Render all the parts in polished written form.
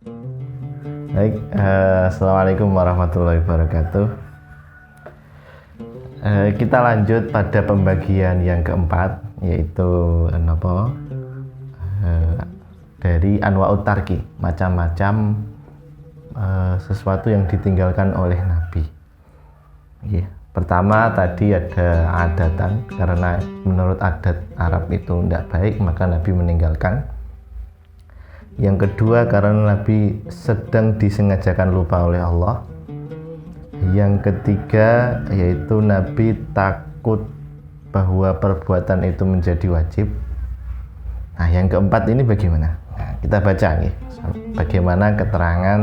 Baik, assalamualaikum warahmatullahi wabarakatuh. Kita lanjut pada pembagian yang keempat, yaitu dari anwa'ut tarki, macam-macam sesuatu yang ditinggalkan oleh Nabi. Pertama tadi ada adatan, karena menurut adat Arab itu tidak baik, maka Nabi meninggalkan. Yang kedua, karena Nabi sedang disengajakan lupa oleh Allah. Yang ketiga, yaitu Nabi takut bahwa perbuatan itu menjadi wajib. Nah, yang keempat ini bagaimana? Nah, kita baca nih, bagaimana keterangan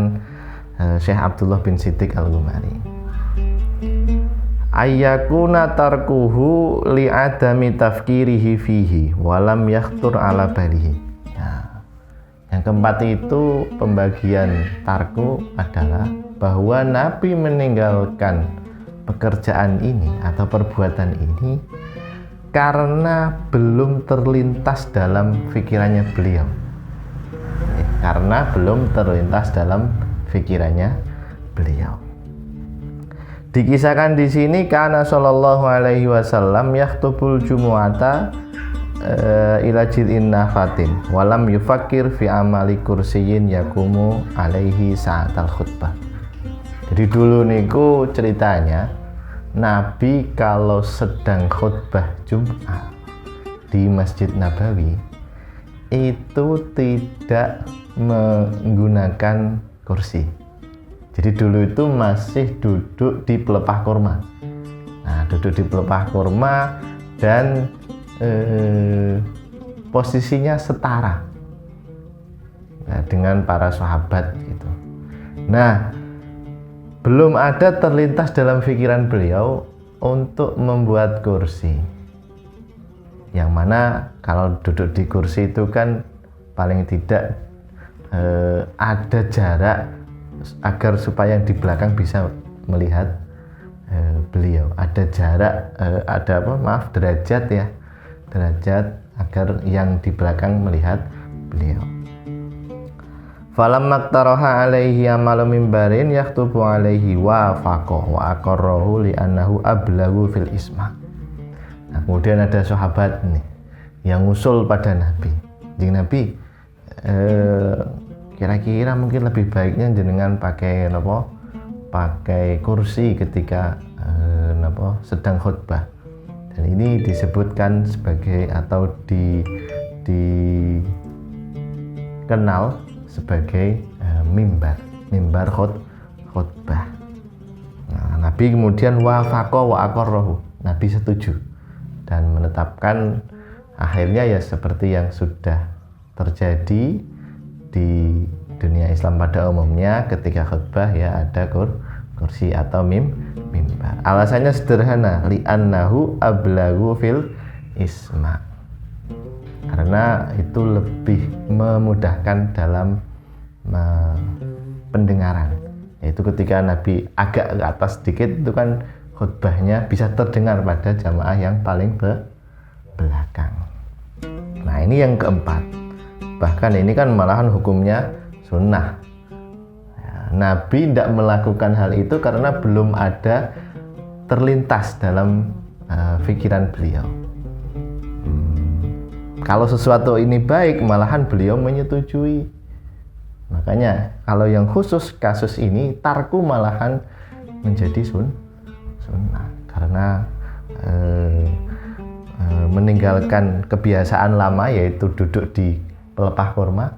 Syekh Abdullah bin Siddiq Al-Ghumari. Ayyakuna tarkuhu li'adami tafkirihi fihi walam yakhtur ala balihi. Yang keempat itu pembagian tarku adalah bahwa Nabi meninggalkan pekerjaan ini atau perbuatan ini karena belum terlintas dalam pikirannya beliau. Karena belum terlintas dalam pikirannya beliau. Dikisahkan di sini karena sallallahu alaihi wasallam yakhtubul jumu'ata ila jil'in nafatin walam yufakir fi amali kursiyin yakumu alaihi sa'atal khutbah. Jadi dulu niku ceritanya Nabi kalau sedang khutbah Jumat di Masjid Nabawi itu tidak menggunakan kursi. Jadi dulu itu masih duduk di pelepah kurma. Nah, duduk di pelepah kurma dan posisinya setara dengan para sahabat gitu. Nah, belum ada terlintas dalam pikiran beliau untuk membuat kursi, yang mana kalau duduk di kursi itu kan paling tidak ada jarak agar supaya yang di belakang bisa melihat beliau, ada jarak, derajat ya, derajat agar yang di belakang melihat beliau. Falam maktaraha alaihi amalu mimbarin yaktubu alaihi wa faqah wa aqarrahu li annahu ablagu fil isma. Nah, kemudian ada sahabat nih yang ngusul pada Nabi. Jadi Nabi kira-kira mungkin lebih baiknya jenengan pakai kursi ketika sedang khutbah. Dan ini disebutkan sebagai atau dikenal sebagai mimbar khutbah. Nah, Nabi kemudian wafaqa wa aqarrahu. Nabi setuju dan menetapkan, akhirnya ya seperti yang sudah terjadi di dunia Islam pada umumnya, ketika khutbah ya ada kursi atau mimbar. Alasannya sederhana, li'annahu ablagu fil isma, karena itu lebih memudahkan dalam pendengaran. Yaitu ketika Nabi agak ke atas sedikit, itu kan khutbahnya bisa terdengar pada jamaah yang paling belakang. Nah, ini yang keempat. Bahkan ini kan malahan hukumnya sunnah. Nabi tidak melakukan hal itu karena belum ada terlintas dalam pikiran beliau. Kalau sesuatu ini baik, malahan beliau menyetujui. Makanya kalau yang khusus kasus ini, tarku malahan menjadi sunnah karena meninggalkan kebiasaan lama, yaitu duduk di pelepah kurma,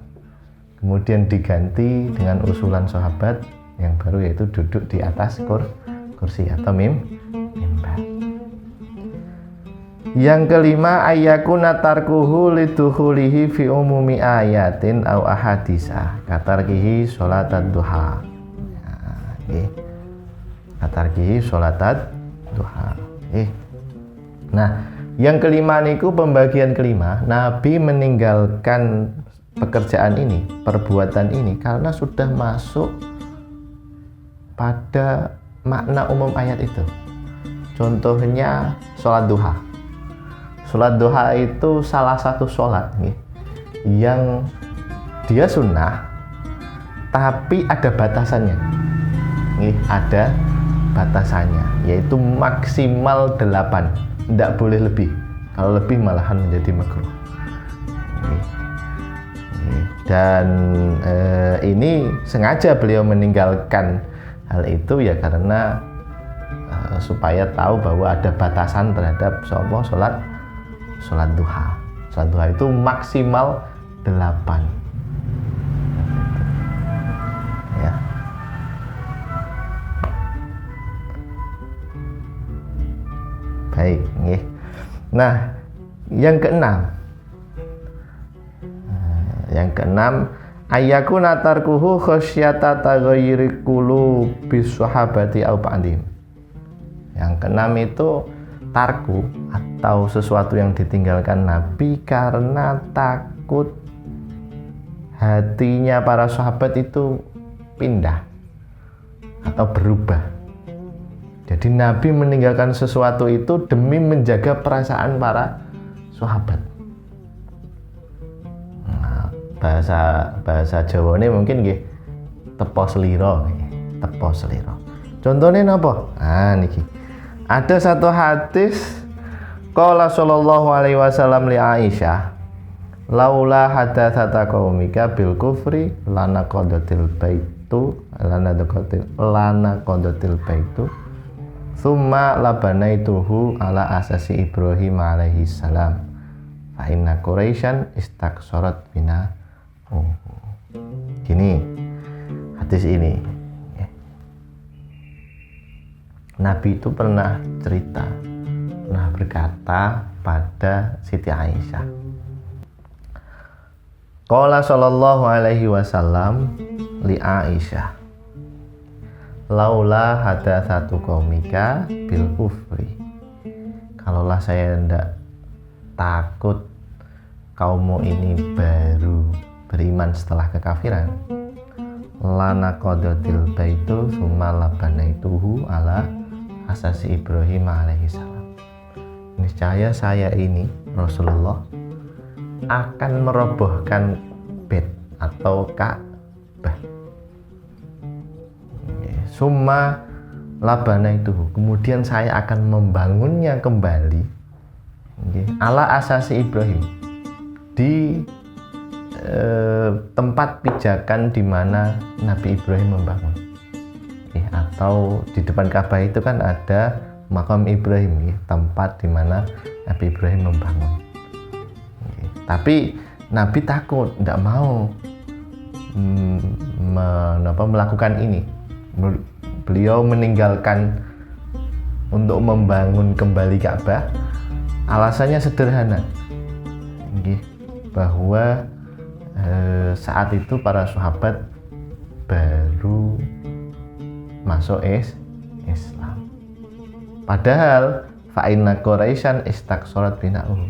kemudian diganti dengan usulan sahabat yang baru, yaitu duduk di atas kursi atau mimbar. Yang kelima, ayyakuna tarkuhu lidukhulihi fi umumi ayatin au ahadisah katarkihi sholatat duha. Katarkihi sholatat duha. Nah, yang kelima niku pembagian kelima, Nabi meninggalkan pekerjaan ini, perbuatan ini karena sudah masuk pada makna umum ayat itu. Contohnya sholat duha. Sholat duha itu salah satu sholat nih, yang dia sunnah, tapi ada batasannya. Ada batasannya, yaitu maksimal 8, tidak boleh lebih. Kalau lebih malahan menjadi makruh. Dan ini sengaja beliau meninggalkan hal itu ya karena supaya tahu bahwa ada batasan terhadap sholat duha. Sholat duha itu maksimal 8. Ya. Baik, nggih. Nah, yang keenam, ayyakuna tarkuhu khasyata taghayyuri qulubis sahabati au ba'dihim. Yang keenam itu tarku atau sesuatu yang ditinggalkan Nabi karena takut hatinya para sahabat itu pindah atau berubah. Jadi Nabi meninggalkan sesuatu itu demi menjaga perasaan para sahabat. Nah, bahasa Jawa ini mungkin nggih tepo slira. Contohnya napa? Ah niki. Ada satu hadis qala sallallahu alaihi wasallam li Aisyah, laula hadatsata qaumika bil kufri lana qadatil baitu summa labanaituhu ala asasi Ibrahim alaihi salam fa inna Quraisyan istaqsarat bina. Gini hadis ini, Nabi itu pernah berkata pada Siti Aisyah, qala sallallahu alaihi wasallam li Aisyah, laula hadatsatu qaumika bil kufri. Kalaulah saya hendak takut kaummu ini baru beriman setelah kekafiran, lana qadatil baitu summa labanaituhu ala asasi Ibrahim alaihi salam. Niscaya saya ini Rasulullah akan merobohkan bait atau Ka'bah. Summa labana itu, kemudian saya akan membangunnya kembali ala asasi Ibrahim, di tempat pijakan di mana Nabi Ibrahim membangun. Atau di depan Ka'bah itu kan ada makam Ibrahim, tempat di mana Nabi Ibrahim membangun. Tapi Nabi takut, tidak mau melakukan ini. Beliau meninggalkan untuk membangun kembali Ka'bah. Alasannya sederhana, bahwa saat itu para sahabat baru masuk Islam. Padahal fa'inna Quraisyan istaqsarat bina'uh.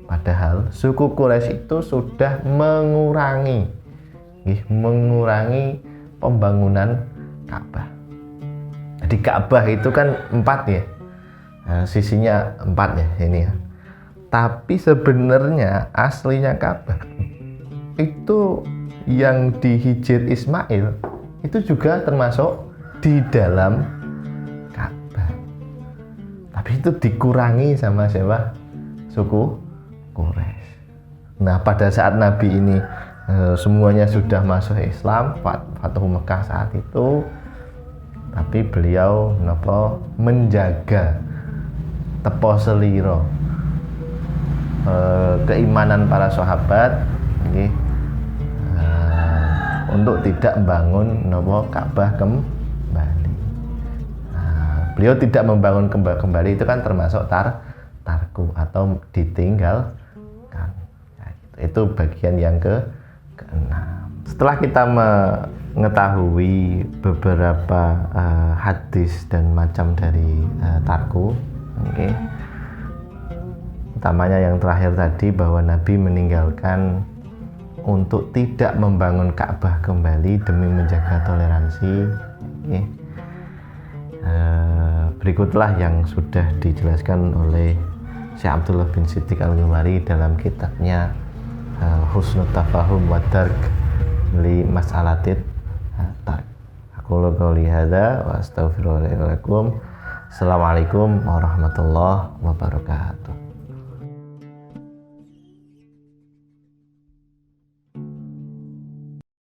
Padahal suku Quraisy itu sudah mengurangi pembangunan Ka'bah. Jadi Ka'bah itu kan 4 ya, sisinya 4 ya ini ya. Tapi sebenarnya aslinya Ka'bah itu yang dihijir Ismail itu juga termasuk di dalam Ka'bah. Tapi itu dikurangi sama siapa? Suku Quraisy. Nah, pada saat Nabi ini semuanya sudah masuk Islam, Fathu Mekah saat itu, tapi beliau menjaga tepo seliro keimanan para sahabat untuk tidak membangun Ka'bah kembali. Beliau tidak membangun kembali itu kan termasuk tarku atau ditinggalkan. Itu bagian yang ke-6. Setelah kita mengetahui beberapa hadis dan macam dari tarku, utamanya yang terakhir tadi bahwa Nabi meninggalkan untuk tidak membangun Ka'bah kembali demi menjaga toleransi. Berikutlah yang sudah dijelaskan oleh Syekh Abdullah bin Siddiq Al-Ghumari dalam kitabnya Husnul Tafahum wa Dark li Mas'alatit tarik. Aku qouli hadza wa astaghfirullahi wa lakum. Assalamualaikum warahmatullahi wabarakatuh.